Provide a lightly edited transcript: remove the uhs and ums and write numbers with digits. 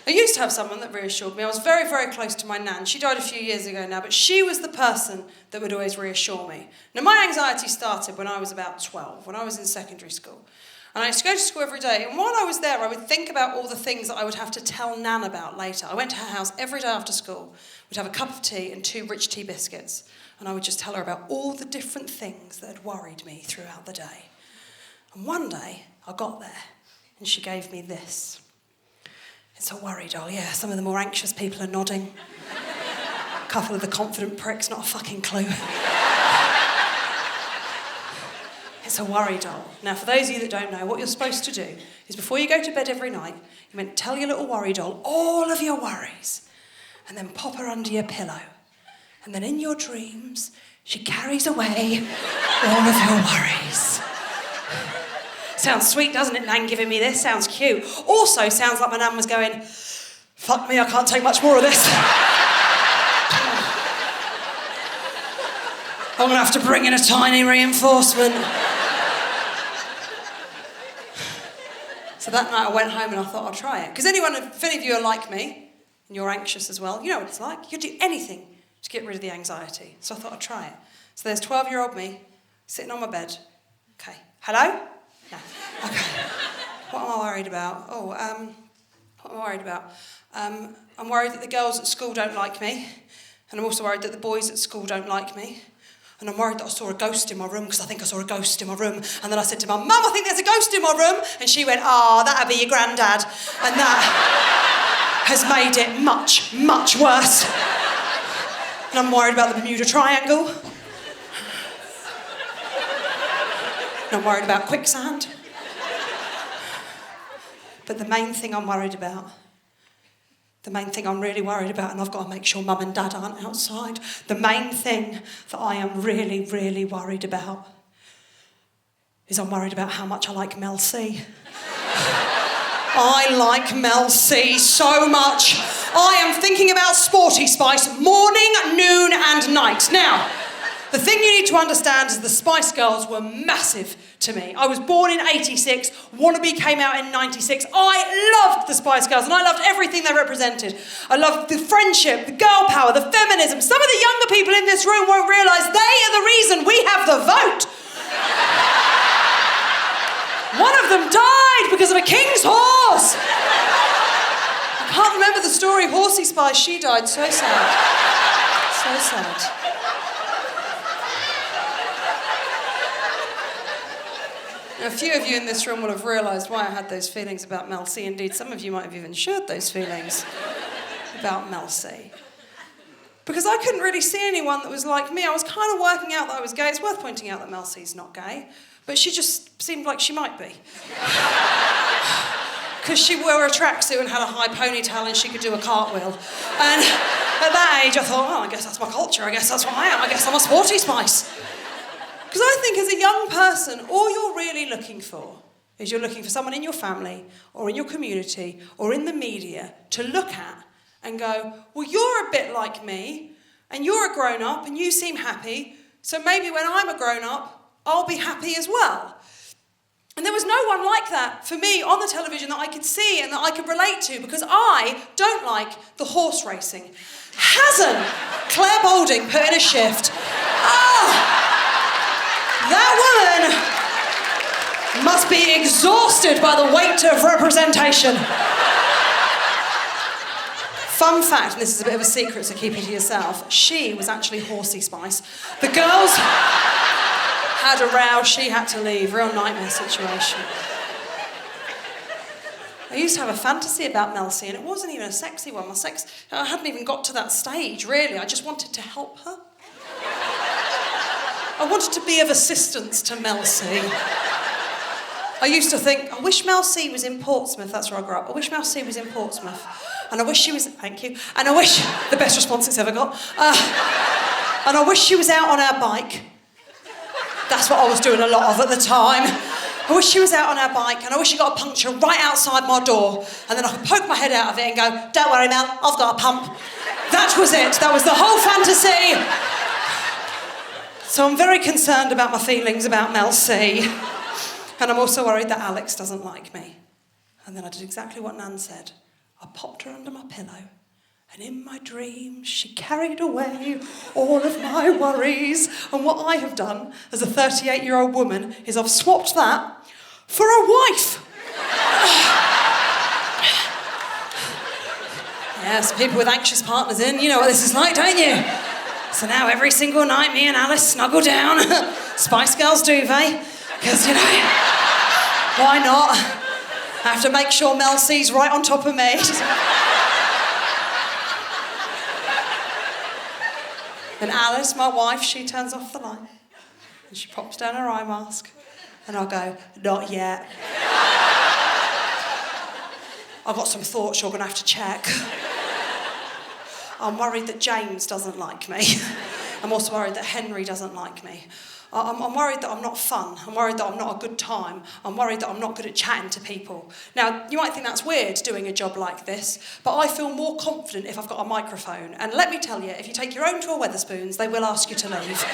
I used to have someone that reassured me. I was very, very close to my nan. She died a few years ago now, but she was the person that would always reassure me. Now, my anxiety started when I was about 12, when I was in secondary school. And I used to go to school every day, and while I was there, I would think about all the things that I would have to tell Nan about later. I went to her house every day after school. We'd have a cup of tea and 2 rich tea biscuits, and I would just tell her about all the different things that had worried me throughout the day. And one day, I got there, and she gave me this. It's a worry doll, yeah. Some of the more anxious people are nodding. A couple of the confident pricks, not a fucking clue. It's a worry doll. Now, for those of you that don't know, what you're supposed to do is before you go to bed every night, you're meant to tell your little worry doll all of your worries and then pop her under your pillow. And then in your dreams, she carries away all of your worries. Sounds sweet, doesn't it, Nan, giving me this? Sounds cute. Also sounds like my Nan was going, fuck me, I can't take much more of this. I'm going to have to bring in a tiny reinforcement. So that night I went home and I thought I'll try it. Because if any of you are like me, and you're anxious as well, you know what it's like. You'll do anything to get rid of the anxiety. So I thought I'd try it. So there's 12-year-old me sitting on my bed. Okay, hello? No. Okay. What am I worried about? What am I worried about? I'm worried that the girls at school don't like me. And I'm also worried that the boys at school don't like me. And I'm worried that I saw a ghost in my room because I think I saw a ghost in my room. And then I said to Mum, I think there's a ghost in my room. And she went, that'd be your granddad. And that has made it much, much worse. And I'm worried about the Bermuda Triangle. And I'm worried about quicksand. But the main thing I'm worried about, the main thing I'm really worried about, and I've got to make sure Mum and Dad aren't outside, the main thing that I am really, really worried about is I'm worried about how much I like Mel C. I like Mel C so much. I am thinking about Sporty Spice morning, noon and night. Now, the thing you need to understand is the Spice Girls were massive to me. I was born in 86, Wannabe came out in 96. I loved the Spice Girls and I loved everything they represented. I loved the friendship, the girl power, the feminism. Some of the younger people in this room won't realise they are the reason we have the vote. One of them died because of a king's horse. I can't remember the story. Horsey Spice, she died. So sad. So sad. Now, a few of you in this room will have realised why I had those feelings about Mel C. Indeed, some of you might have even shared those feelings about Mel C. Because I couldn't really see anyone that was like me. I was kind of working out that I was gay. It's worth pointing out that Mel C's not gay, but she just seemed like she might be. Because she wore a tracksuit and had a high ponytail and she could do a cartwheel. And at that age, I thought, I guess that's my culture. I guess that's what I am. I guess I'm a Sporty Spice. Because I think as a young person, all you're really looking for is you're looking for someone in your family or in your community or in the media to look at and go, well, you're a bit like me and you're a grown-up and you seem happy, so maybe when I'm a grown-up, I'll be happy as well. And there was no one like that for me on the television that I could see and that I could relate to because I don't like the horse racing. Hasn't Claire Balding put in a shift? That woman must be exhausted by the weight of representation. Fun fact, and this is a bit of a secret, so keep it to yourself, she was actually Horsey Spice. The girls had a row, she had to leave. Real nightmare situation. I used to have a fantasy about Mel C, and it wasn't even a sexy one. I hadn't even got to that stage, really. I just wanted to help her. I wanted to be of assistance to Mel C. I used to think, I wish Mel C was in Portsmouth. That's where I grew up. I wish Mel C was in Portsmouth. And I wish she was, thank you. And I wish, the best response it's ever got. And I wish she was out on her bike. That's what I was doing a lot of at the time. I wish she was out on her bike and I wish she got a puncture right outside my door and then I could poke my head out of it and go, don't worry, Mel, I've got a pump. That was it. That was the whole fantasy. So I'm very concerned about my feelings about Mel C. And I'm also worried that Alex doesn't like me. And then I did exactly what Nan said. I popped her under my pillow, and in my dreams she carried away all of my worries. And what I have done as a 38-year-old woman is I've swapped that for a wife. Yes, people with anxious partners in, you know what this is like, don't you? So now every single night me and Alice snuggle down, Spice Girls duvet, because, you know, why not? I have to make sure Mel C's right on top of me. Then Alice, my wife, she turns off the light and she pops down her eye mask and I'll go, not yet. I've got some thoughts you're going to have to check. I'm worried that James doesn't like me. I'm also worried that Henry doesn't like me. I'm worried that I'm not fun. I'm worried that I'm not a good time. I'm worried that I'm not good at chatting to people. Now, you might think that's weird doing a job like this, but I feel more confident if I've got a microphone. And let me tell you, if you take your own to a Wetherspoons, they will ask you to leave.